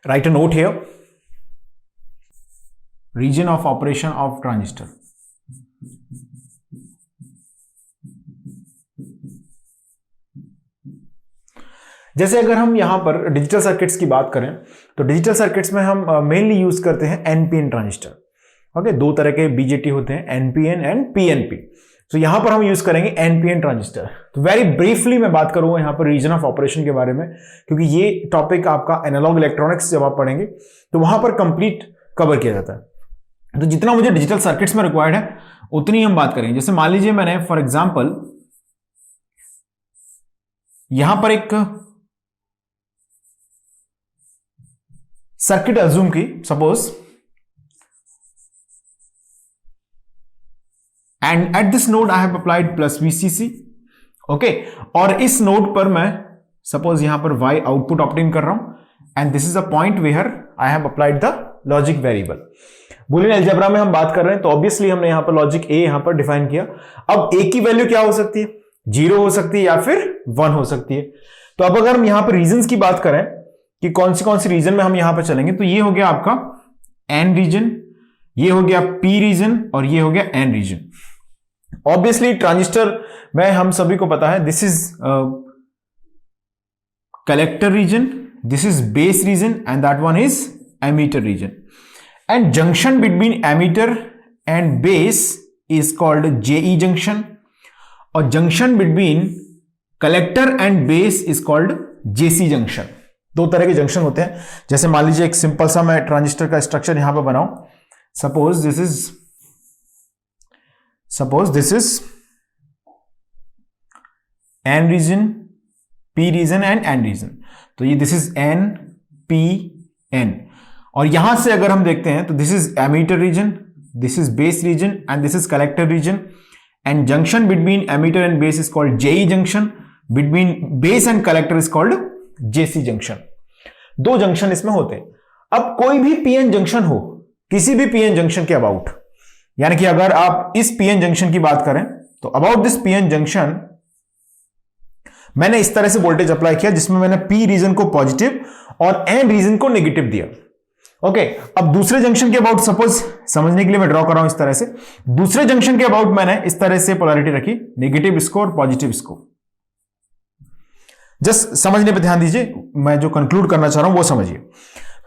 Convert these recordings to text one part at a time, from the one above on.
Write a note here. Region of operation of transistor. जैसे अगर हम यहां पर डिजिटल सर्किट्स की बात करें तो डिजिटल सर्किट्स में हम मेनली यूज करते हैं एनपीएन ट्रांजिस्टर। ओके, दो तरह के बीजेटी होते हैं, एनपीएन एंड पीएनपी। तो यहां पर हम यूज करेंगे एनपीएन ट्रांजिस्टर। तो वेरी ब्रीफली मैं बात करूंगा यहां पर रीजन ऑफ ऑपरेशन के बारे में, क्योंकि ये टॉपिक आपका एनालॉग इलेक्ट्रॉनिक्स जब आप पढ़ेंगे तो वहां पर कंप्लीट कवर किया जाता है। तो जितना मुझे डिजिटल सर्किट्स में रिक्वायर्ड है उतनी हम बात करेंगे। जैसे मान लीजिए मैंने फॉर एग्जाम्पल यहां पर एक सर्किट अज्यूम की, suppose, and at this node I have applied plus VCC. Okay, और इस नोड पर मैं सपोज यहां पर y आउटपुट ऑप्टेन कर रहा हूं and this is a point where I have applied the logic variable. Boolean algebra में हम बात कर रहे हैं तो ऑब्वियसली हमने यहां पर लॉजिक ए यहां पर डिफाइन किया। अब ए की वैल्यू क्या हो सकती है? 0 हो सकती है या फिर 1 हो सकती है। तो अब अगर हम यहां पर रीजन की बात करें कि कौन सी रीजन में हम यहां पर चलेंगे, तो ये हो गया आपका एन रीजन, ये हो गया पी रीजन और ये हो गया एन रीजन। ऑब्वियसली ट्रांजिस्टर में हम सभी को पता है this is collector region, this is base region and that one is emitter region. And junction between emitter and base is called JE junction, और junction between collector and base is called JC junction. दो तरह के junction होते हैं। जैसे मान लीजिए एक सिंपल सा मैं ट्रांजिस्टर का स्ट्रक्चर यहां पर बनाऊं, suppose this is N region, P region and N region. तो ये this is N P N, और यहां से अगर हम देखते हैं तो this is emitter region, this is base region and this is collector region. And junction between emitter and base is called JE junction, between base and collector is called JC junction. दो junction इसमें होते हैं। अब कोई भी PN junction हो, किसी भी पीएन जंक्शन के अबाउट, यानी कि अगर आप इस पीएन जंक्शन की बात करें तो अबाउट दिस पीएन जंक्शन मैंने इस तरह से वोल्टेज अप्लाई किया जिसमें मैंने पी रीजन को पॉजिटिव और एन रीजन को नेगेटिव दिया। ओके, अब दूसरे जंक्शन के अबाउट, सपोज समझने के लिए मैं ड्रॉ कर रहा हूं इस तरह से, दूसरे जंक्शन के अबाउट मैंने इस तरह से पोलैरिटी रखी, नेगेटिव इसको और पॉजिटिव इसको। जस्ट समझने पे ध्यान दीजिए, मैं जो कंक्लूड करना चाह रहा हूं वो समझिए।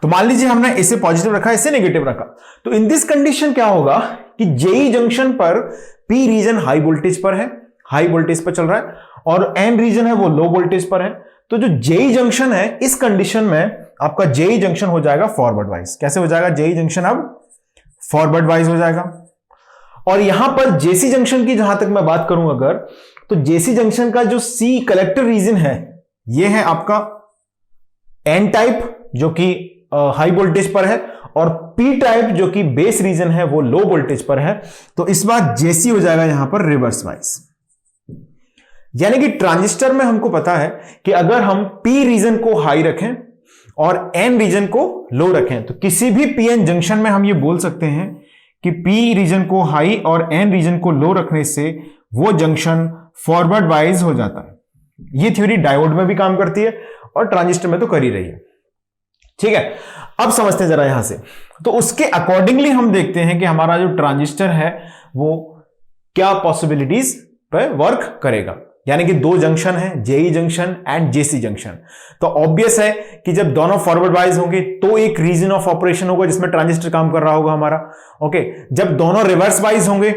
तो मान लीजिए हमने इसे पॉजिटिव रखा, इसे नेगेटिव रखा, तो इन दिस कंडीशन क्या होगा कि जेई जंक्शन पर पी रीजन हाई वोल्टेज पर है, हाई वोल्टेज पर चल रहा है, और एन रीजन है वो लो वोल्टेज पर है। तो जो जेई जंक्शन है इस कंडीशन में आपका जेई जंक्शन हो जाएगा फॉरवर्ड वाइज। कैसे हो जाएगा? जेई जंक्शन अब फॉरवर्ड वाइज हो जाएगा। और यहां पर जेसी जंक्शन की जहां तक मैं बात करूं अगर, तो जेसी जंक्शन का जो सी कलेक्टर रीजन है ये है आपका एन टाइप जो कि हाई वोल्टेज पर है, और पी टाइप जो कि बेस रीजन है वो लो वोल्टेज पर है। तो इस बार जेसी हो जाएगा यहां पर रिवर्स वाइज। यानी कि ट्रांजिस्टर में हमको पता है कि अगर हम पी रीजन को हाई रखें और एन रीजन को लो रखें तो किसी भी पीएन जंक्शन में हम ये बोल सकते हैं कि पी रीजन को हाई और एन रीजन को लो रखने से वो जंक्शन फॉरवर्ड वाइज हो जाता है। ये थ्योरी डायोड में भी काम करती है और ट्रांजिस्टर में तो कर ही रही है। ठीक है, अब समझते हैं जरा यहां से। तो उसके अकॉर्डिंगली हम देखते हैं कि हमारा जो ट्रांजिस्टर है वो क्या पॉसिबिलिटीज पे वर्क करेगा। यानी कि दो जंक्शन है, JE junction and JC junction. तो ऑब्वियस है कि जब दोनों फॉरवर्ड वाइज होंगे तो एक रीजन ऑफ ऑपरेशन होगा जिसमें ट्रांजिस्टर काम कर रहा होगा हमारा। ओके, जब दोनों रिवर्स वाइज होंगे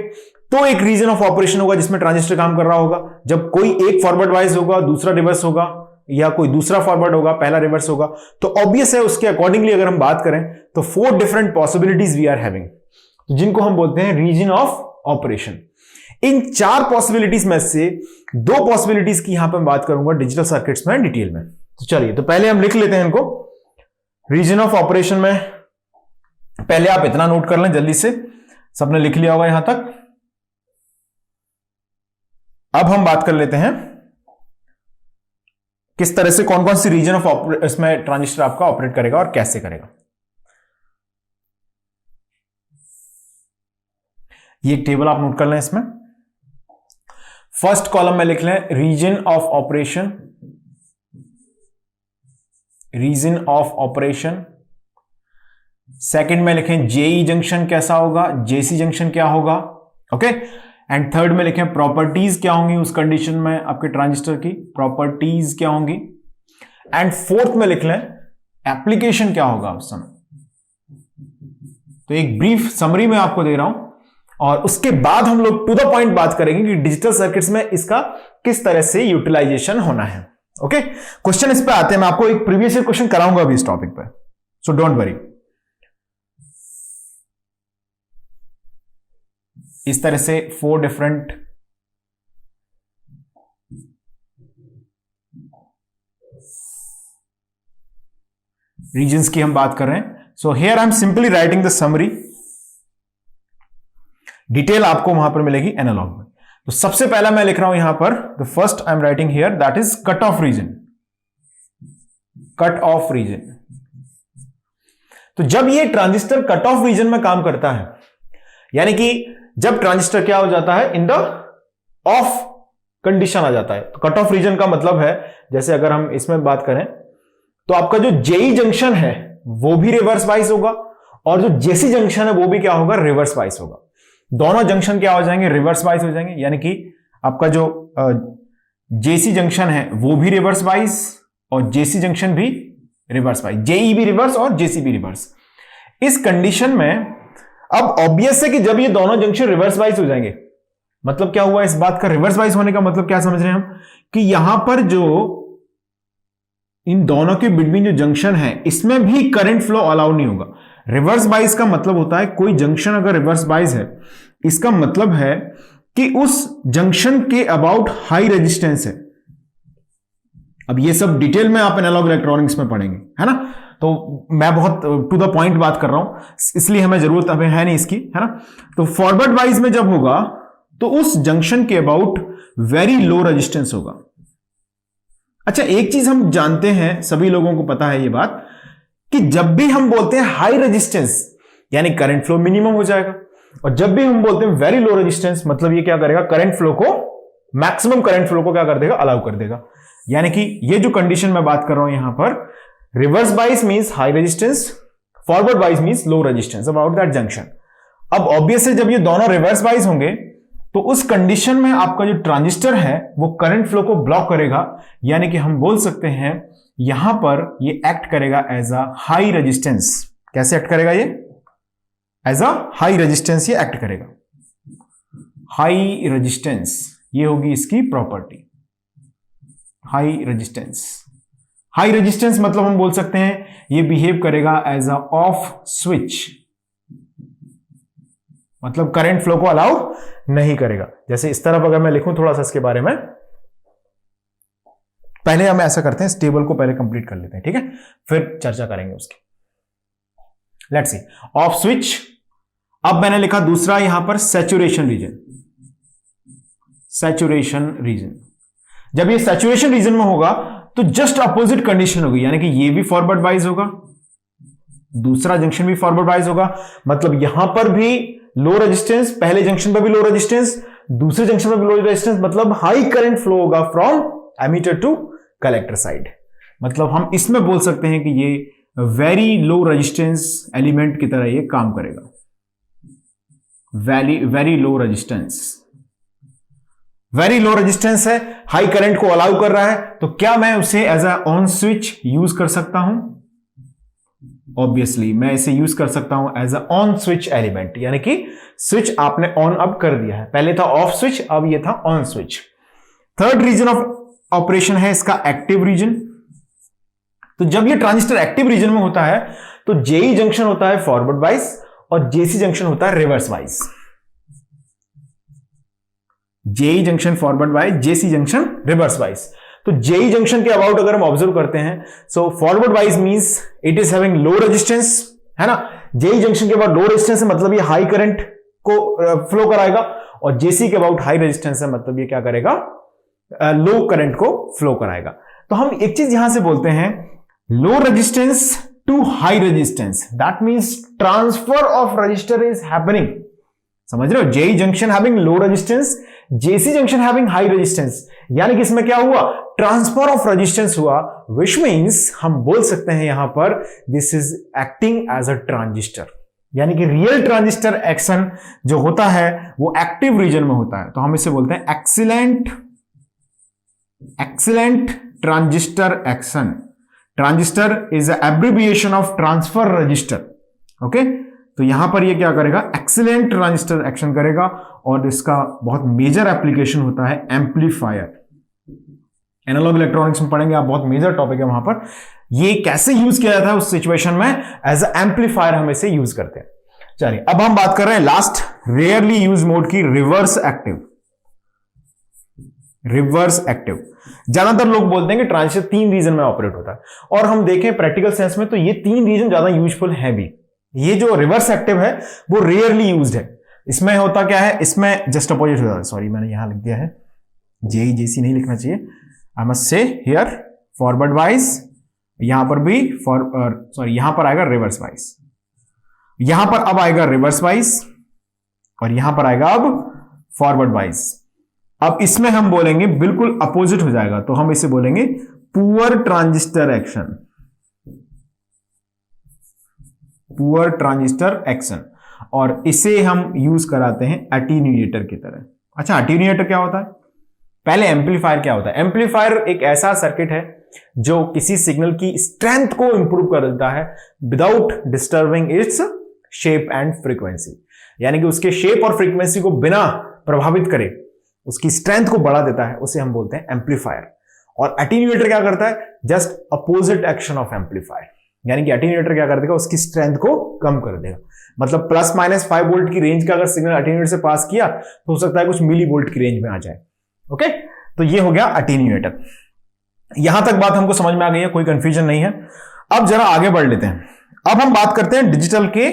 तो एक रीजन ऑफ ऑपरेशन होगा जिसमें ट्रांजिस्टर काम कर रहा होगा। जब कोई एक फॉरवर्ड वाइज होगा, दूसरा रिवर्स होगा, या कोई दूसरा फॉरवर्ड होगा, पहला रिवर्स होगा, तो ऑब्वियस है उसके अकॉर्डिंगली अगर हम बात करें तो 4 different possibilities we are having, जिनको हम बोलते हैं रीजन ऑफ ऑपरेशन। इन 4 पॉसिबिलिटीज में से 2 पॉसिबिलिटीज की यहां पर बात करूंगा डिजिटल सर्किट्स में डिटेल में। तो चलिए, तो पहले हम लिख लेते हैं इनको। रीजन ऑफ ऑपरेशन में पहले आप इतना नोट कर लें जल्दी से, सबने लिख लिया होगा यहां तक। अब हम बात कर लेते हैं किस तरह से कौन कौन सी रीजन ऑफ इसमें ट्रांजिस्टर आपका ऑपरेट करेगा और कैसे करेगा। ये एक टेबल आप नोट कर लें इसमें। फर्स्ट कॉलम में लिख लें region of operation, region of operation second में लिखें जेई जंक्शन कैसा होगा, जेसी जंक्शन क्या होगा, ओके। एंड थर्ड में लिखें प्रॉपर्टीज क्या होंगी उस कंडीशन में आपके ट्रांजिस्टर की, प्रॉपर्टीज क्या होंगी। एंड फोर्थ में लिख लें एप्लीकेशन क्या होगा उस समय। तो एक ब्रीफ समरी में आपको दे रहा हूं और उसके बाद हम लोग टू द पॉइंट बात करेंगे कि डिजिटल सर्किट्स में इसका किस तरह से यूटिलाइजेशन होना है, ओके। क्वेश्चन इस पे आते हैं, मैं आपको एक प्रीवियस ईयर क्वेश्चन कराऊंगा अभी इस टॉपिक पे, सो डोंट वरी। इस तरह से 4 डिफरेंट रीजन्स की हम बात कर रहे हैं। So here I am simply writing the summary, detail आपको वहां पर मिलेगी एनालॉग में। तो सबसे पहला मैं लिख रहा हूं यहां पर, the first I am writing here that is cut off region. Cut off region, तो जब ये ट्रांजिस्टर कट ऑफ रीजन में काम करता है, यानी कि जब ट्रांजिस्टर क्या हो जाता है, इन द ऑफ कंडीशन आ जाता है। तो कट ऑफ रीजन का मतलब है, जैसे अगर हम इसमें बात करें तो आपका जो जेई जंक्शन है वो भी रिवर्स बाइस होगा और जो जेसी जंक्शन है वो भी क्या होगा, रिवर्स बाइस होगा। दोनों जंक्शन क्या हो जाएंगे, रिवर्स बाइस हो जाएंगे, यानी कि आपका जो जेसी जंक्शन है वो भी रिवर्स बाइस और जेसी जंक्शन भी रिवर्स बाइस, जेई भी रिवर्स और जेसी भी रिवर्स। इस कंडीशन में अब ऑब्वियस है कि जब ये दोनों जंक्शन रिवर्स बाइस हो जाएंगे, मतलब क्या हुआ इस बात का, रिवर्स बाइस होने का मतलब क्या समझ रहे हैं हम, कि यहां पर जो इन दोनों के बिटवीन जो जंक्शन है इसमें भी करंट फ्लो अलाउ नहीं होगा। रिवर्स बाइस का मतलब होता है कोई जंक्शन अगर रिवर्स बाइस है, इसका मतलब है कि उस जंक्शन के अबाउट हाई रेजिस्टेंस है। अब ये सब डिटेल में आप एनालॉग इलेक्ट्रॉनिक्स में पढ़ेंगे, है ना। तो मैं बहुत टू द पॉइंट बात कर रहा हूं, इसलिए हमें जरूरत हमें है नहीं इसकी, है ना। तो फॉरवर्ड वाइज में जब होगा तो उस जंक्शन के अबाउट वेरी लो रेजिस्टेंस होगा। अच्छा, एक चीज हम जानते हैं, सभी लोगों को पता है ये बात, कि जब भी हम बोलते हैं हाई रेजिस्टेंस यानी करंट फ्लो मिनिमम हो जाएगा, और जब भी हम बोलते हैं वेरी लो रेजिस्टेंस मतलब ये क्या करेगा, करंट फ्लो को, मैक्सिमम करंट फ्लो को क्या कर देगा, अलाउ कर देगा। यानी कि ये जो कंडीशन मैं बात कर रहा हूं यहां पर, reverse bias means high resistance, forward बाइस means low resistance about that junction. अब ऑब्वियस है जब ये दोनों रिवर्स बाइस होंगे तो उस कंडीशन में आपका जो ट्रांजिस्टर है वो करंट फ्लो को ब्लॉक करेगा, यानी कि हम बोल सकते हैं यहां पर ये एक्ट करेगा एज अ हाई रेजिस्टेंस। कैसे एक्ट करेगा ये, एज अ हाई रेजिस्टेंस ये एक्ट करेगा। हाई रेजिस्टेंस ये होगी इसकी property, high resistance. High resistance मतलब हम बोल सकते हैं ये बिहेव करेगा एज अ ऑफ स्विच, मतलब करंट फ्लो को अलाउ नहीं करेगा। जैसे इस तरफ अगर मैं लिखूं थोड़ा सा इसके बारे में, पहले हम ऐसा करते हैं, इस टेबल को पहले कंप्लीट कर लेते हैं, ठीक है, फिर चर्चा करेंगे उसकी। Let's see, off switch. अब मैंने लिखा दूसरा यहां पर सैचुरेशन रीजन। सैचुरेशन रीजन, जब ये सैचुरेशन रीजन में होगा तो जस्ट अपोजिट कंडीशन होगी, यानी कि ये भी फॉरवर्ड बाइस होगा, दूसरा जंक्शन भी फॉरवर्ड बाइस होगा, मतलब यहां पर भी लो रेजिस्टेंस, पहले जंक्शन पर भी लो रेजिस्टेंस, दूसरे जंक्शन पर भी लो रेजिस्टेंस, मतलब हाई करंट फ्लो होगा from emitter to collector side. मतलब हम इसमें बोल सकते हैं कि ये वेरी लो रेजिस्टेंस एलिमेंट की तरह ये काम करेगा। Very low resistance, very low resistance है, हाई करंट को अलाउ कर रहा है, तो क्या मैं उसे as a on switch use कर सकता हूं? ऑब्वियसली मैं इसे यूज कर सकता हूं as a on switch element, यानी कि स्विच आपने ऑन अब कर दिया है, पहले था ऑफ स्विच, अब ये था on switch. Third region of operation है इसका एक्टिव रीजन। तो जब ये ट्रांजिस्टर एक्टिव रीजन में होता है तो जेई जंक्शन होता है फॉरवर्ड बाइस और जेसी जंक्शन होता है reverse bias. JEE junction forward बाइस, जेसी जंक्शन रिवर्स बाइस। तो जेई जंक्शन के अबाउट अगर हम ऑब्जर्व करते हैं, सो फॉरवर्ड बाइस means it is having low resistance, है ना। जेई जंक्शन के अबाउट लो रेजिस्टेंस है, मतलब ये हाई करंट को फ्लो कराएगा, और जेसी के अबाउट हाई रेजिस्टेंस है, मतलब ये क्या करेगा, लो करंट को फ्लो कराएगा। तो हम एक चीज यहां से बोलते हैं, low resistance to high resistance, that means transfer of resistor is happening. समझ रहे हो, JE junction having low resistance, JC junction having high resistance, यानी कि इसमें क्या हुआ, ट्रांसफर ऑफ रेजिस्टेंस हुआ, विच मींस हम बोल सकते हैं यहां पर this is acting as a transistor, यानी कि रियल ट्रांजिस्टर एक्शन जो होता है वो एक्टिव रीजन में होता है, तो हम इसे बोलते हैं excellent transistor action. Transistor is abbreviation of transfer register, okay. तो यहां पर ये क्या करेगा, एक्सीलेंट ट्रांजिस्टर एक्शन करेगा, और इसका बहुत मेजर एप्लीकेशन होता है एम्पलीफायर। एनालॉग इलेक्ट्रॉनिक्स में पढ़ेंगे आप, बहुत मेजर टॉपिक है वहां पर। ये कैसे यूज किया जाता है उस सिचुएशन में, एज ए एम्पलीफायर हम इसे यूज करते हैं। चलिए अब हम बात कर रहे हैं लास्ट रेयरली यूज मोड की, रिवर्स एक्टिव। रिवर्स एक्टिव, ज्यादातर लोग बोलते हैं कि ट्रांजिस्टर 3 रीजन में ऑपरेट होता है, और हम देखें प्रैक्टिकल सेंस में तो ये 3 रीजन ज्यादा यूजफुल है भी। ये जो रिवर्स एक्टिव है वो रेयरली यूज्ड है। इसमें होता क्या है, इसमें जस्ट अपोजिट होता है, सॉरी मैंने यहां लिख दिया है, जेसी नहीं लिखना चाहिए, I must say here forward wise, यहां पर भी सॉरी यहां पर आएगा रिवर्स वाइज, यहां पर अब आएगा रिवर्स वाइज, और यहां पर आएगा अब फॉरवर्ड वाइज। अब इसमें हम बोलेंगे बिल्कुल अपोजिट हो जाएगा, तो हम इसे बोलेंगे poor transistor action, poor transistor action, और इसे हम यूज कराते हैं एटीन्यूएटर की तरह। अच्छा, एटीन्यूएटर क्या होता है, पहले एम्पलीफायर क्या होता है। एम्पलीफायर एक ऐसा सर्किट है जो किसी सिग्नल की स्ट्रेंथ को इंप्रूव कर देता है without disturbing its shape and frequency, यानी कि उसके शेप और फ्रीक्वेंसी को बिना प्रभावित करे उसकी स्ट्रेंथ को बढ़ा देता है, उसे हम बोलते हैं एम्पलीफायर। और एटीन्यूएटर क्या करता है, just opposite action of amplifier, यानी कि एटीन्यूएटर क्या कर देगा, उसकी स्ट्रेंथ को कम कर देगा। मतलब प्लस माइनस 5 वोल्ट की रेंज का अगर सिग्नल एटीन्यूएटर से पास किया तो हो सकता है कुछ मिली वोल्ट की रेंज में आ जाए, ओके। तो ये हो गया एटीन्यूएटर। यहां तक बात हमको समझ में आ गई है, कोई कंफ्यूजन नहीं है। अब जरा आगे बढ़ लेते हैं। अब हम बात करते हैं डिजिटल के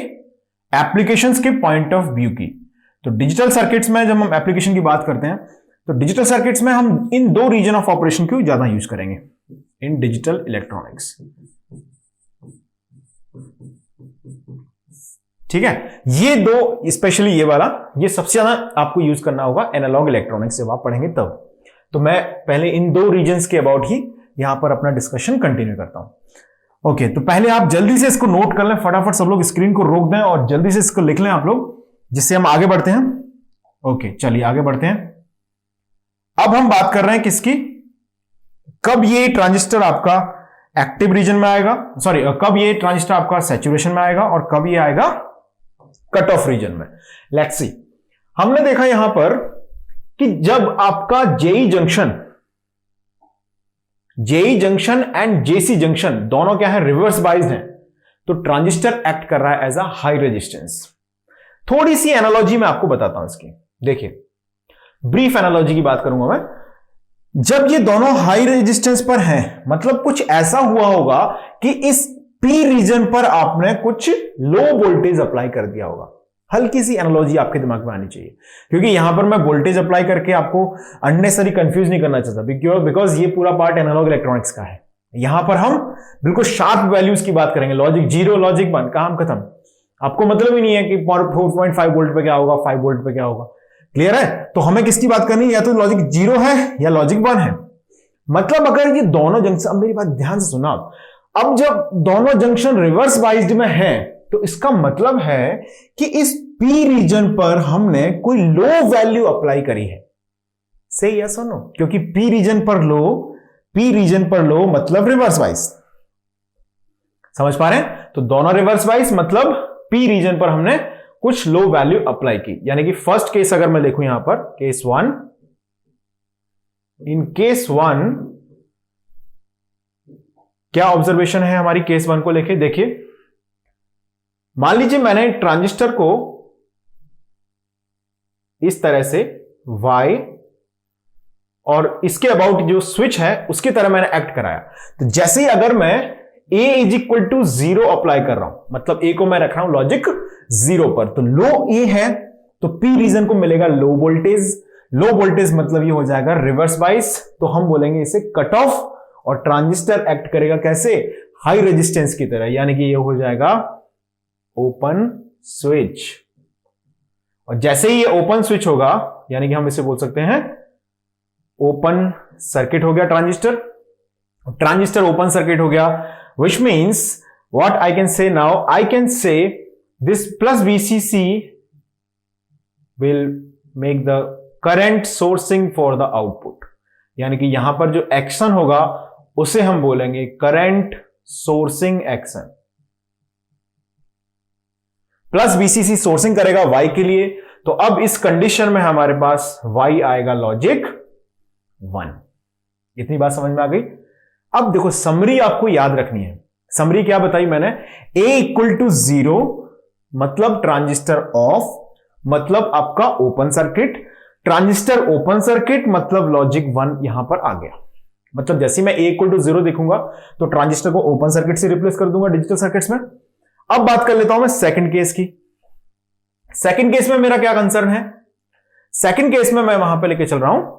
एप्लीकेशंस के पॉइंट ऑफ व्यू की। तो डिजिटल सर्किट्स में जब हम एप्लीकेशन की बात करते हैं तो डिजिटल सर्किट्स में हम इन 2 रीजन ऑफ ऑपरेशन को ज्यादा यूज करेंगे इन डिजिटल इलेक्ट्रॉनिक्स, ठीक है। ये 2 स्पेशली ये वाला, ये सबसे ज्यादा आपको यूज करना होगा एनालॉग इलेक्ट्रॉनिक्स जब आप पढ़ेंगे तब। तो मैं पहले इन 2 रीजन्स के अबाउट ही यहां पर अपना डिस्कशन कंटिन्यू करता हूं। ओके, तो पहले आप जल्दी से इसको नोट कर लें, फटाफट सब लोग स्क्रीन को रोक दें और जल्दी से इसको लिख लें आप लोग, जिससे हम आगे बढ़ते हैं। ओके, चलिए आगे बढ़ते हैं। अब हम बात कर रहे हैं किसकी, कब ये ट्रांजिस्टर आपका एक्टिव रीजन में आएगा, सॉरी कब ये ट्रांजिस्टर आपका सैचुरेशन में आएगा और कब ये आएगा कट ऑफ रीजन में। लेट्स सी, हमने देखा यहां पर कि जब आपका JE junction and JC junction दोनों क्या है, रिवर्स बाइज्ड हैं, तो ट्रांजिस्टर एक्ट कर रहा है एज अ हाई रेजिस्टेंस। थोड़ी सी एनालॉजी मैं आपको बताता हूं इसकी, देखिए ब्रीफ एनालॉजी की बात करूंगा मैं। जब ये दोनों हाई रेजिस्टेंस पर हैं, मतलब कुछ ऐसा हुआ होगा कि इस पी रीजन पर आपने कुछ लो वोल्टेज अप्लाई कर दिया होगा। हल्की सी एनालॉजी आपके दिमाग में आनी चाहिए, क्योंकि यहां पर मैं वोल्टेज अप्लाई करके आपको अननेसेसरी कंफ्यूज नहीं करना चाहता, बिकॉज ये पूरा पार्ट एनालॉग इलेक्ट्रॉनिक्स का है। यहां पर हम बिल्कुल शार्प वैल्यूज की बात करेंगे, लॉजिक 0 लॉजिक 1, काम खत्म। आपको मतलब ही नहीं है कि 4.5 वोल्ट पे क्या होगा, 5 वोल्ट पे क्या होगा, क्लियर है। तो हमें किसकी बात करनी है, या तो लॉजिक 0 है या लॉजिक 1 है। मतलब अगर ये दोनों जंक्शन, अब मेरी बात ध्यान से सुना, अब जब दोनों जंक्शन रिवर्स बाइज्ड में हैं, तो इसका मतलब है कि इस पी रीजन पर हमने कोई लो वैल्यू अप्लाई करी है। सही या सुनो, क्योंकि पी रीजन पर लो मतलब रिवर्स बाइज, समझ पा रहे हैं। तो दोनों रिवर्स बाइज मतलब पी रीजन पर हमने कुछ लो वैल्यू अप्लाई की, यानी कि फर्स्ट केस अगर मैं देखूं यहां पर केस 1, इन केस 1 क्या ऑब्जर्वेशन है हमारी केस 1 को लेके, देखिए मान लीजिए मैंने ट्रांजिस्टर को इस तरह से Y और इसके अबाउट जो स्विच है उसकी तरह मैंने एक्ट कराया। तो जैसे ही अगर मैं A = 0 अप्लाई कर रहा हूं, मतलब A को मैं रख रहा हूं लॉजिक 0 पर, तो लो A है तो P रीजन को मिलेगा लो वोल्टेज। लो वोल्टेज मतलब ये हो जाएगा रिवर्स बाइस, तो हम बोलेंगे इसे कट ऑफ, और ट्रांजिस्टर एक्ट करेगा कैसे, हाई रेजिस्टेंस की तरह, यानी कि ये हो जाएगा ओपन स्विच। और जैसे ही ये ओपन स्विच होगा यानी कि हम इसे बोल सकते हैं ओपन सर्किट हो गया ट्रांजिस्टर। ट्रांजिस्टर ओपन सर्किट हो गया, which means what I can say now, I can say this plus VCC will make the current sourcing for the output, यानी कि यहां पर जो एक्शन होगा उसे हम बोलेंगे current sourcing action. Plus VCC sourcing करेगा Y के लिए, तो अब इस कंडीशन में हमारे पास Y आएगा लॉजिक 1। इतनी बात समझ में आ गई। अब देखो समरी आपको याद रखनी है। समरी क्या बताई मैंने, A इक्वल टू 0 मतलब ट्रांजिस्टर ऑफ, मतलब आपका open circuit. Transistor open circuit मतलब लॉजिक 1 यहां पर आ गया। मतलब जैसे मैं A इक्वल टू 0 देखूंगा तो ट्रांजिस्टर को ओपन सर्किट से रिप्लेस कर दूंगा डिजिटल सर्किट्स में। अब बात कर लेता हूं मैं सेकंड केस की। सेकंड केस में मेरा क्या कंसर्न है, सेकंड केस में मैं वहां पे लेके चल रहा हूं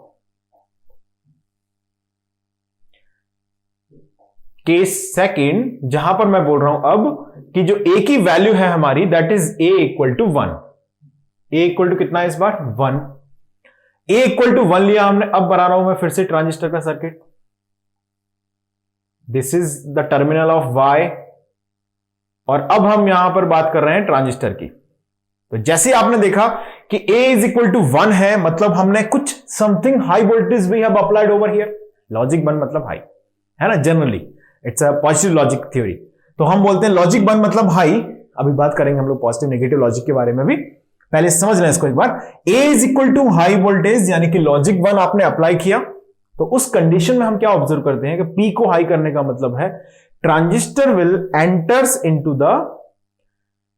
केस सेकंड, जहां पर मैं बोल रहा हूं अब कि जो A की वैल्यू है हमारी that is A equal to 1। A equal to कितना है इस बार 1। A इक्वल टू 1 लिया हमने। अब बना रहा हूं मैं फिर से ट्रांजिस्टर का circuit. This is the terminal of Y, और अब हम यहां पर बात कर रहे हैं ट्रांजिस्टर की। तो जैसे आपने देखा कि A इज इक्वल टू 1 है, मतलब हमने कुछ something high voltage V have applied over here. Logic 1 मतलब हाई है ना, generally it's a positive logic theory. तो हम बोलते हैं लॉजिक 1 मतलब हाई। अभी बात करेंगे हम लोग पॉजिटिव नेगेटिव लॉजिक के बारे में भी, पहले समझ लें इसको एक बार। A is equal to high voltage यानी कि लॉजिक 1 आपने अप्लाई किया, तो उस कंडीशन में हम क्या ऑब्जर्व करते हैं कि P को हाई करने का मतलब है transistor will enters into the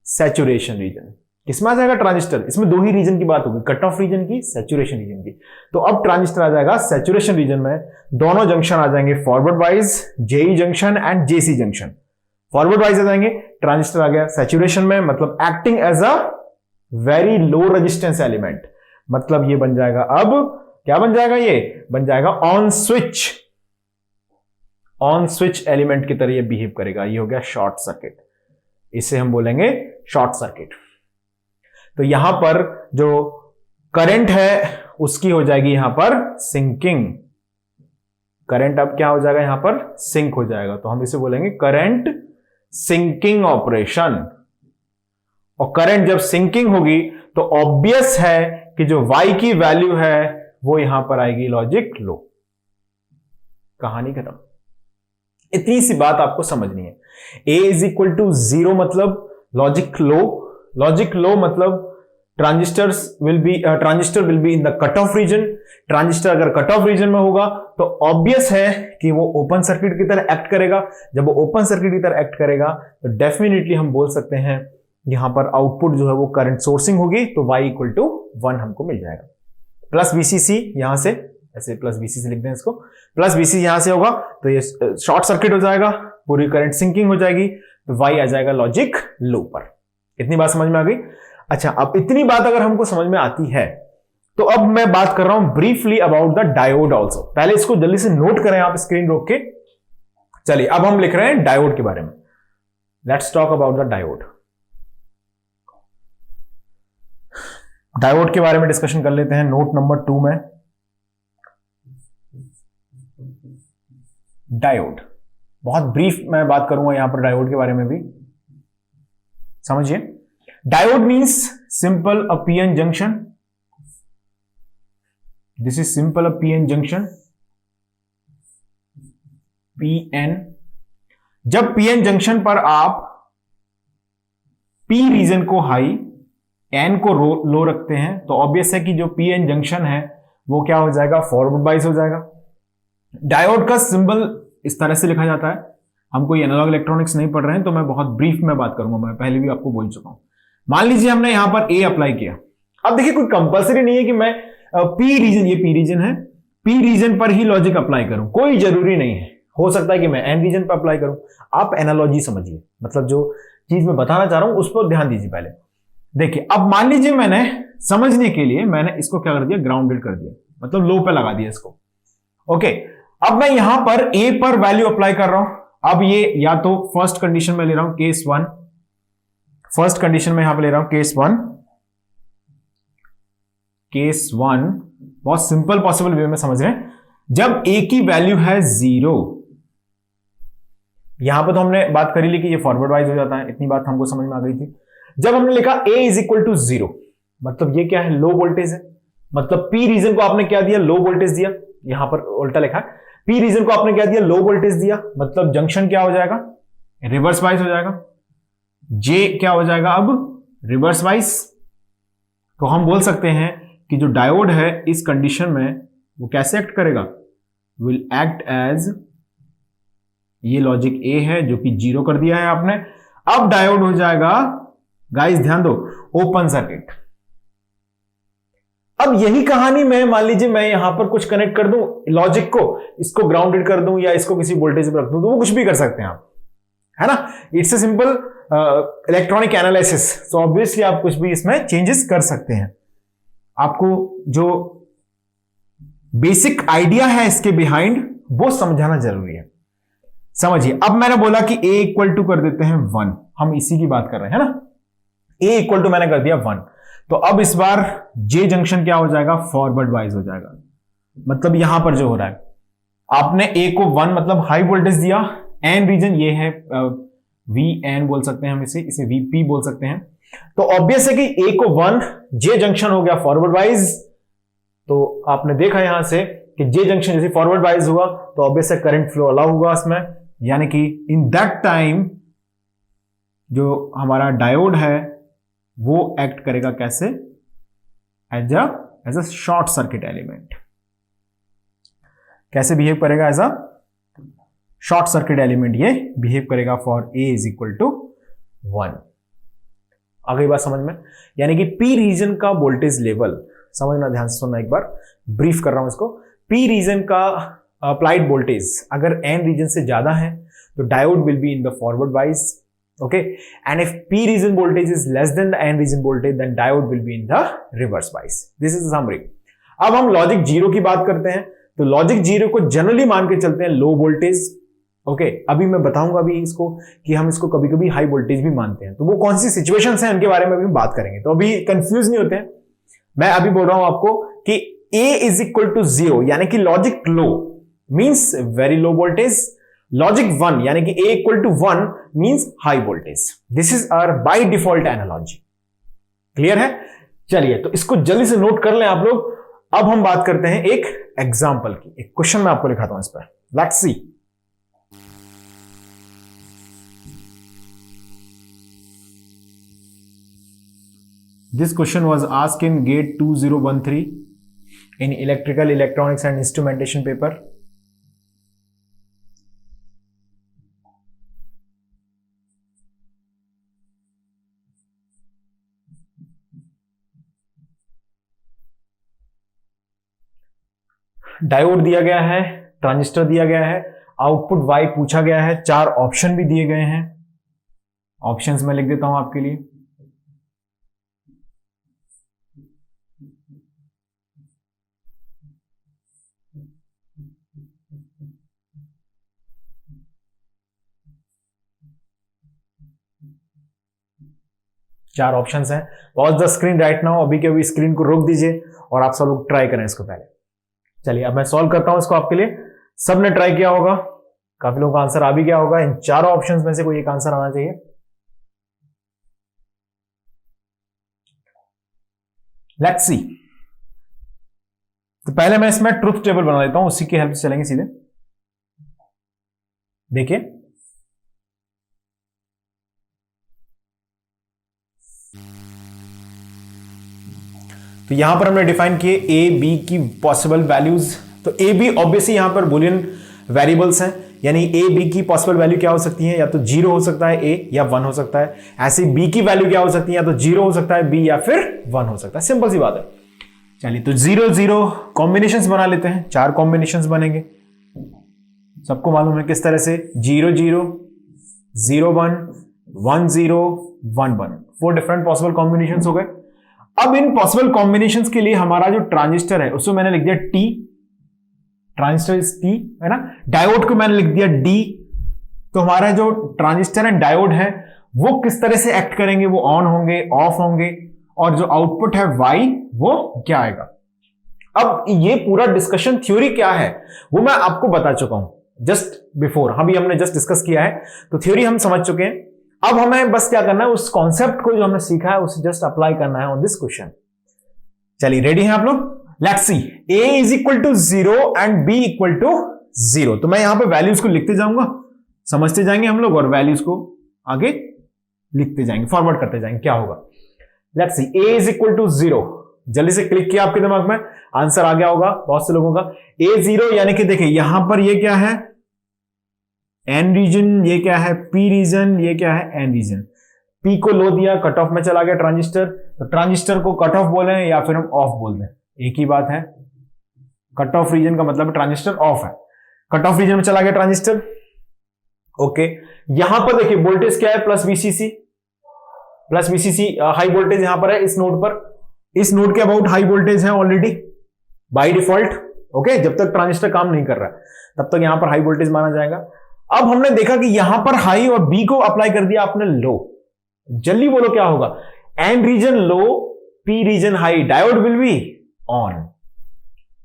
saturation region. किसमें आ जाएगा ट्रांजिस्टर, इसमें दो ही रीजन की बात होगी, कट ऑफ रीजन की, सैचुरेशन रीजन की। तो अब ट्रांजिस्टर आ जाएगा सैचुरेशन रीजन में। दोनों जंक्शन आ जाएंगे forward wise, JE junction and JC junction forward wise आ जाएंगे। ट्रांजिस्टर आ गया सैचुरेशन में, मतलब acting as a very low resistance element, मतलब ये बन जाएगा, अब क्या बन जाएगा, ये बन जाएगा on switch. On switch element की तरह ये बिहेव करेगा। ये हो गया शॉर्ट सर्किट, इसे हम बोलेंगे शॉर्ट सर्किट। तो यहां पर जो करंट है उसकी हो जाएगी यहां पर सिंकिंग। करंट अब क्या हो जाएगा, यहां पर सिंक हो जाएगा, तो हम इसे बोलेंगे करंट सिंकिंग ऑपरेशन। और करंट जब सिंकिंग होगी तो ऑब्वियस है कि जो Y की वैल्यू है वो यहां पर आएगी लॉजिक लो। कहानी खत्म। इतनी सी बात आपको समझनी है। A इज इक्वल टू 0 मतलब लॉजिक लो। लॉजिक लो मतलब transistor will be in the cut off region. Transistor अगर कट ऑफ रीजन में होगा तो ऑब्वियस है कि वो ओपन सर्किट की तरह एक्ट करेगा। जब वो ओपन सर्किट की तरह एक्ट करेगा तो डेफिनेटली हम बोल सकते हैं यहां पर आउटपुट जो है वो करंट सोर्सिंग होगी, तो Y इक्वल टू 1 हमको मिल जाएगा। प्लस VCC यहां से, ऐसे प्लस VCC लिख दें इसको, प्लस VCC यहां से होगा तो ये शॉर्ट सर्किट हो जाएगा, पूरी करंट सिंकिंग हो जाएगी, तो Y आ जाएगा लॉजिक लो पर। इतनी बात समझ में आ गई। अच्छा, अब इतनी बात अगर हमको समझ में आती है तो अब मैं बात कर रहा हूं briefly about the diode also. पहले इसको जल्दी से नोट करें आप स्क्रीन रोक के। चलिए अब हम लिख रहे हैं डायोड के बारे में। Let's talk about the diode. Diode के बारे में डिस्कशन कर लेते हैं नोट नंबर 2 में। डायोड, बहुत ब्रीफ मैं बात करूंगा यहां पर डायोड के बारे में भी, समझिए। Diode means simple a PN junction. This is simple a PN junction, PN. जब पीएन जंक्शन पर आप पी रीजन को हाई, एन को लो रखते हैं, तो ऑब्वियस है कि जो पीएन जंक्शन है वो क्या हो जाएगा, फॉरवर्ड बाइस हो जाएगा। डायोड का सिंबल इस तरह से लिखा जाता है। हम कोई एनालॉग इलेक्ट्रॉनिक्स नहीं पढ़ रहे हैं तो मैं बहुत ब्रीफ में बात करूंगा, मैं पहले भी आपको बोल चुका हूं। मान लीजिए हमने यहां पर ए अप्लाई किया। अब देखिए कोई कंपलसरी नहीं है कि मैं पी रीजन, ये पी रीजन है, पी रीजन पर ही लॉजिक अप्लाई करूं, कोई जरूरी नहीं है। हो सकता है कि मैं एन रीजन पर अप्लाई करूं। आप एनालॉजी समझिए, मतलब जो चीज मैं बताना चाह रहा हूं उस पर ध्यान दीजिए पहले। देखिए अब मान लीजिए मैंने समझने के लिए मैंने इसको क्या कर दिया, ग्राउंडेड कर दिया, मतलब लो पे लगा दिया इसको। ओके, अब मैं यहां पर ए पर वैल्यू अप्लाई कर रहा हूं। अब ये या तो फर्स्ट कंडीशन में ले रहा हूं केस 1, फर्स्ट कंडीशन में यहां पे ले रहा हूं केस 1, केस 1 बहुत सिंपल पॉसिबल वे में समझ रहे हैं, जब a की वैल्यू है 0, यहां पर तो हमने बात करी ली कि ये फॉरवर्ड वाइज हो जाता है, इतनी बात हमको समझ में आ गई थी। जब हमने लिखा a इज इक्वल टू 0, मतलब ये क्या है, लो वोल्टेज है, मतलब p रीजन को आपने क्या दिया, लो वोल्टेज दिया, यहां पर उल्टा लिखा है, p रीजन को आपने क्या दिया, लो वोल्टेज दिया, मतलब जंक्शन क्या हो जाएगा, रिवर्स वाइज हो जाएगा, j क्या हो जाएगा अब, रिवर्स वाइज। तो हम बोल सकते हैं कि जो डायोड है इस कंडीशन में वो कैसे एक्ट करेगा, विल एक्ट एज, ये लॉजिक ए है जो कि 0 कर दिया है आपने, अब डायोड हो जाएगा, गाइस ध्यान दो, ओपन सर्किट। अब यही कहानी में मान लीजिए मैं यहां पर कुछ कनेक्ट कर दूं लॉजिक को, इसको ग्राउंडेड कर दूं या इसको किसी वोल्टेज पर रख दूं, तो वो कुछ भी कर सकते हैं आप, है ना, it's a simple electronic analysis. So obviously आप कुछ भी इसमें चेंजेस कर सकते हैं। आपको जो बेसिक आइडिया है इसके बिहाइंड वो समझाना जरूरी है। समझिए, अब मैंने बोला कि a इक्वल टू कर देते हैं 1, हम इसी की बात कर रहे हैं, है ना, a इक्वल टू मैंने कर दिया 1, तो अब इस बार j जंक्शन क्या हो जाएगा, फॉरवर्ड वाइज हो जाएगा। मतलब यहां पर जो हो रहा है, आपने a को 1 मतलब हाई वोल्टेज दिया, n रीजन ये है, Vn बोल सकते हैं हम इसे Vp बोल सकते हैं। तो ऑब्वियस है कि a को 1, j जंक्शन हो गया फॉरवर्ड वाइज, तो आपने देखा यहां से कि j जंक्शन जैसे फॉरवर्ड वाइज हुआ तो ऑब्वियस है करंट फ्लो अलाउ होगा इसमें, यानी कि इन दैट टाइम जो हमारा डायोड है वो एक्ट करेगा कैसे, as a short circuit element. कैसे बिहेव करेगा, as a short circuit element ये बिहेव करेगा for a is equal to 1। आ गई बात समझ में, यानी कि p रीजन का वोल्टेज लेवल, समझना ध्यान से सुनना, एक बार ब्रीफ कर रहा हूं इसको। p रीजन का अप्लाइड वोल्टेज अगर n रीजन से ज्यादा है तो diode will be in the forward bias, okay, and if p region voltage is less than the n region voltage then diode will be in the reverse bias. This is the summary. अब हम logic 0 की बात करते हैं, तो logic 0 को generally मान के चलते हैं लो वोल्टेज, ओके। अभी मैं बताऊंगा अभी इसको कि हम इसको कभी कभी हाई वोल्टेज भी मानते हैं, तो वो कौन सी सिचुएशंस हैं उनके बारे में भी बात करेंगे, तो अभी कंफ्यूज नहीं होते हैं। मैं अभी बोल रहा हूं आपको कि a इज इक्वल टू 0 यानी कि logic low means very low voltage, logic 1 यानी कि a equal to 1 means high voltage. This is our by default analogy. Clear है? चलिए, तो इसको जल्दी से नोट कर लें आप लोग। अब हम बात करते हैं एक एग्जांपल की, एक क्वेश्चन मैं आपको लिखाता हूं इस पर, let's see. This question was asked in GATE 2013 in Electrical, Electronics and Instrumentation paper. Diode दिया गया है, ट्रांजिस्टर दिया गया है, आउटपुट Y पूछा गया है, 4 ऑप्शन भी दिए गए हैं। ऑप्शंस मैं लिख देता हूं आपके लिए। चार ऑप्शंस हैं। Pause the screen right now, अभी के अभी स्क्रीन को रोक दीजिए और आप सब लोग ट्राई करें इसको पहले। चलिए, अब मैं सॉल्व करता हूं इसको आपके लिए। सबने ट्राई किया होगा, काफी लोगों का आंसर आ भी गया होगा। इन चारों ऑप्शंस में से कोई एक आंसर आना चाहिए। Let's see. तो पहले मैं इसमें ट्रुथ टेबल बना देता हूं, उसी की हेल्प से चलेंगे सीधे। देखिए, तो यहां पर हमने डिफाइन किए ए बी की पॉसिबल वैल्यूज। तो ए बी ऑब्वियसली यहां पर बुलियन वेरिएबल्स हैं, यानी ए बी की पॉसिबल वैल्यू क्या हो सकती है, या तो 0 हो सकता है ए, या 1 हो सकता है। ऐसे बी की वैल्यू क्या हो सकती है, या तो 0 हो सकता है बी, या फिर 1 हो सकता है। सिंपल सी बात है। चलिए, तो 0 0 कॉम्बिनेशंस बना लेते हैं। 4 कॉम्बिनेशंस बनेंगे, सबको मालूम है किस तरह से। 0 0 0 1 1 0 1 1, 4 डिफरेंट पॉसिबल कॉम्बिनेशंस हो गए। अब इन पॉसिबल कॉम्बिनेशंस के लिए हमारा जो ट्रांजिस्टर है उसको मैंने लिख दिया T, ट्रांजिस्टर इज T, है ना। डायोड को मैंने लिख दिया D। तो हमारा जो ट्रांजिस्टर एंड डायोड है वो किस तरह से एक्ट करेंगे, वो ऑन होंगे, ऑफ होंगे, और जो आउटपुट है y वो क्या आएगा। अब ये पूरा डिस्कशन थ्योरी क्या है वो मैं आपको बता चुका हूं जस्ट बिफोर, अभी हमने जस्ट डिस्कस किया है, तो थ्योरी हम समझ चुके हैं। अब हमें बस क्या करना है, उस कॉन्सेप्ट को जो हमने सीखा है उसे जस्ट अप्लाई करना है ऑन दिस क्वेश्चन। चलिए रेडी हैं आप लोग, let's see. a is equal to 0 and b equal to 0। तो मैं यहां पे वैल्यूज को लिखते जाऊंगा, समझते जाएंगे हम लोग, और वैल्यूज को आगे लिखते जाएंगे, फॉरवर्ड करते जाएंगे। क्या होगा, let's see. a is equal to 0, जल्दी से क्लिक किया आपके दिमाग में, आंसर आ गया होगा बहुत से लोगों का। a 0 यानी कि देखिए यहां पर ये क्या है, n रीजन, ये क्या है p रीजन, ये क्या है n रीजन। p को लो दिया, कट ऑफ में चला गया ट्रांजिस्टर, तो ट्रांजिस्टर को कट ऑफ बोले या फिर हम ऑफ बोल दें, एक ही बात है। कट ऑफ रीजन का मतलब ट्रांजिस्टर ऑफ है, कट ऑफ रीजन में चला गया ट्रांजिस्टर। ओके, यहां पर देखिए वोल्टेज क्या है, plus VCC, plus VCC high voltage यहां पर है इस नोड पर, इस नोड के अबाउट हाई वोल्टेज है ऑलरेडी बाय डिफॉल्ट। ओके, जब तक ट्रांजिस्टर काम नहीं कर रहा है तब तक यहां पर हाई वोल्टेज माना जाएगा। अब हमने देखा कि यहां पर हाई और बी को अप्लाई कर दिया आपने लो, जल्दी बोलो क्या होगा, N region low, P region high, diode will be on.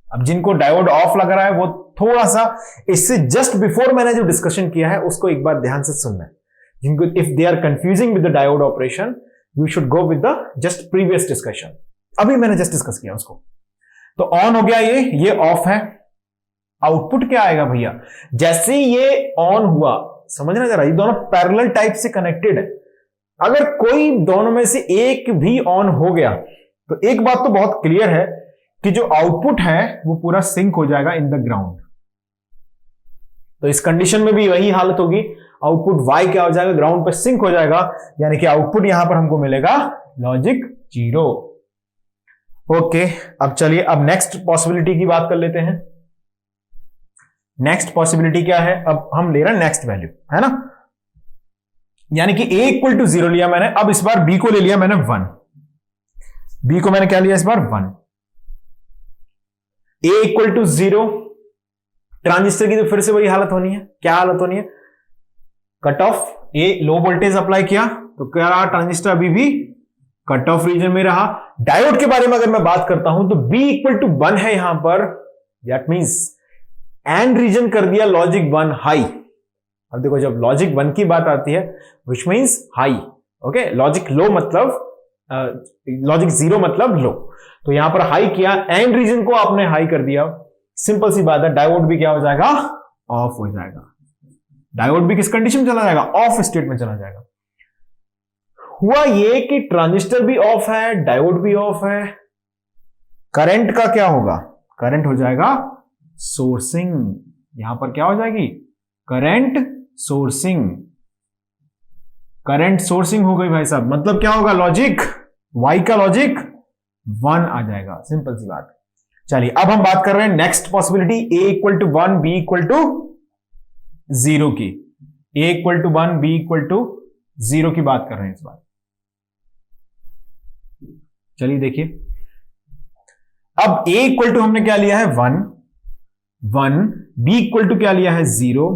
अब जिनको डायोड ऑफ लग रहा है वो थोड़ा सा इससे जस्ट बिफोर मैंने जो डिस्कशन किया है उसको एक बार ध्यान से सुनना है। जिनको if they are confusing with the diode operation you should go with the just previous discussion, अभी मैंने जस्ट डिस्कस किया उसको। तो ऑन हो गया, ये ऑफ है। आउटपुट क्या आएगा भैया, जैसे ये ऑन हुआ, समझना जरा, ये दोनों पैरेलल टाइप से कनेक्टेड है। अगर कोई दोनों में से एक भी ऑन हो गया तो एक बात तो बहुत क्लियर है कि जो आउटपुट है वो पूरा सिंक हो जाएगा इन द ग्राउंड। तो इस कंडीशन में भी वही हालत होगी, आउटपुट y क्या हो जाएगा, ग्राउंड पर सिंक हो जाएगा, यानी कि आउटपुट यहां पर हमको मिलेगा लॉजिक 0। ओके, अब चलिए अब नेक्स्ट पॉसिबिलिटी की बात कर लेते हैं। नेक्स्ट पॉसिबिलिटी क्या है, अब हम ले रहे हैं नेक्स्ट वैल्यू, है ना, यानी कि a इक्वल टू 0 लिया मैंने, अब इस बार b को ले लिया मैंने 1, b को मैंने क्या लिया इस बार 1। a इक्वल टू 0, ट्रांजिस्टर की तो फिर से वही हालत होनी है, क्या हालत होनी है, cut off, a low voltage apply किया तो क्या रहा, ट्रांजिस्टर अभी भी कट ऑफ रीजन में रहा। डायोड के बारे में अगर मैं बात करता हूं तो b इक्वल टू 1 है यहां पर, दैट मींस एंड रीजन कर दिया लॉजिक 1 हाई। अब देखो जब लॉजिक 1 की बात आती है which means high, okay, logic low मतलब लॉजिक 0 मतलब लो, तो यहां पर हाई किया, एंड रीजन को आपने हाई कर दिया, सिंपल सी बात है, डायोड भी क्या हो जाएगा, ऑफ हो जाएगा। डायोड भी किस कंडीशन में चला जाएगा, ऑफ स्टेट में चला जाएगा। हुआ ये कि ट्रांजिस्टर भी ऑफ है, डायोड भी ऑफ है, करंट का क्या होगा, करंट हो जाएगा सोर्सिंग, यहां पर क्या हो जाएगी, करंट सोर्सिंग, करंट सोर्सिंग हो गई भाई साहब, मतलब क्या होगा, लॉजिक y का लॉजिक 1 आ जाएगा, सिंपल सी बात। चलिए अब हम बात कर रहे हैं next possibility, a equal to 1 b equal to 0 की, a equal to 1 b equal to 0 की बात कर रहे हैं इस बार। चलिए देखिए, अब a इक्वल टू हमने क्या लिया है 1, b इक्वल टू क्या लिया है 0।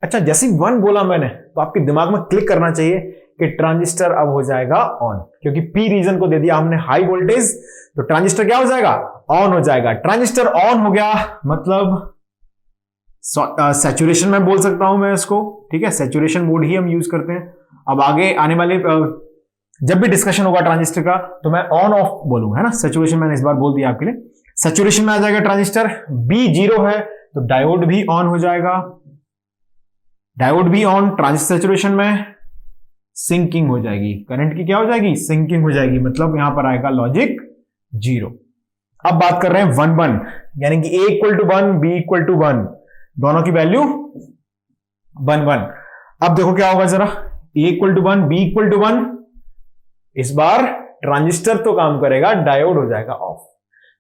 अच्छा, जैसे 1 बोला मैंने तो आपके दिमाग में क्लिक करना चाहिए कि ट्रांजिस्टर अब हो जाएगा ऑन, क्योंकि p रीजन को दे दिया हमने हाई वोल्टेज, तो ट्रांजिस्टर क्या हो जाएगा, ऑन हो जाएगा। ट्रांजिस्टर ऑन हो गया मतलब सैचुरेशन में बोल सकता हूं मैं इसको, ठीक है, सैचुरेशन मोड ही हम यूज करते हैं। अब आगे आने वाले जब भी डिस्कशन होगा ट्रांजिस्टर का तो मैं ऑन ऑफ बोलूंगा, है ना, सैचुरेशन मैंने इस बार बोल दिया आपके लिए, सैचुरेशन में आ जाएगा ट्रांजिस्टर। b 0 है तो डायोड भी ऑन हो जाएगा, डायोड भी ऑन, ट्रांजिस्टर सैचुरेशन में, सिंकिंग हो जाएगी, करंट की क्या हो जाएगी, सिंकिंग हो जाएगी, मतलब यहां पर आएगा लॉजिक 0। अब बात कर रहे हैं 1 1, यानी कि a equal to 1 b equal to 1, दोनों की वैल्यू 1 1। अब देखो क्या होगा जरा, a equal to 1 b equal to 1, इस बार ट्रांजिस्टर तो काम करेगा, डायोड हो जाएगा ऑफ,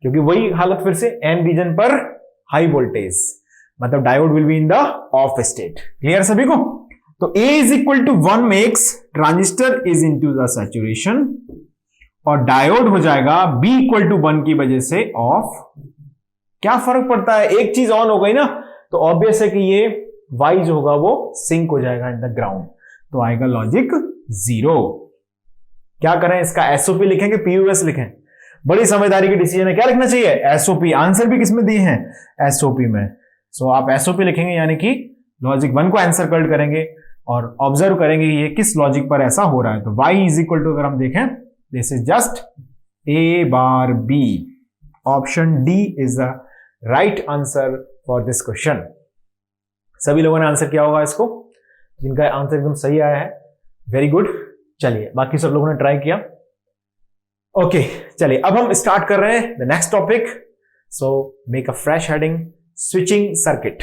क्योंकि वही हालत फिर से एन रीजन पर हाई वोल्टेज, मतलब diode will be in the off state. Clear सभी को, तो a is equal to 1 makes transistor is into the saturation, और डायोड हो जाएगा b इक्वल टू 1 की वजह से ऑफ। क्या फर्क पड़ता है, एक चीज ऑन हो गई ना तो ऑब्वियस है कि ये y जो होगा वो सिंक हो जाएगा इन द ग्राउंड, तो आएगा लॉजिक 0। क्या करें, इसका एसओपी लिखें कि पीयूएस लिखें? बड़ी समझदारी की डिसीजन है, क्या लिखना चाहिए? एसओपी। आंसर भी किसमें दिए हैं? एसओपी में। सो आप एसओपी लिखेंगे, यानी कि लॉजिक 1 को आंसर कल्ट करेंगे और ऑब्जर्व करेंगे ये किस लॉजिक पर ऐसा हो रहा है। तो y इज इक्वल टू, अगर हम देखें, this is just a bar b। Option D is the right answer for this question. सभी लोगों ने आंसर किया होगा इसको, जिनका आंसर एकदम सही आया है, वेरी गुड। चलिए, बाकी सब लोगों ने ट्राई किया। ओके, चलिए अब हम स्टार्ट कर रहे हैं the next topic. So make a fresh heading, switching circuit.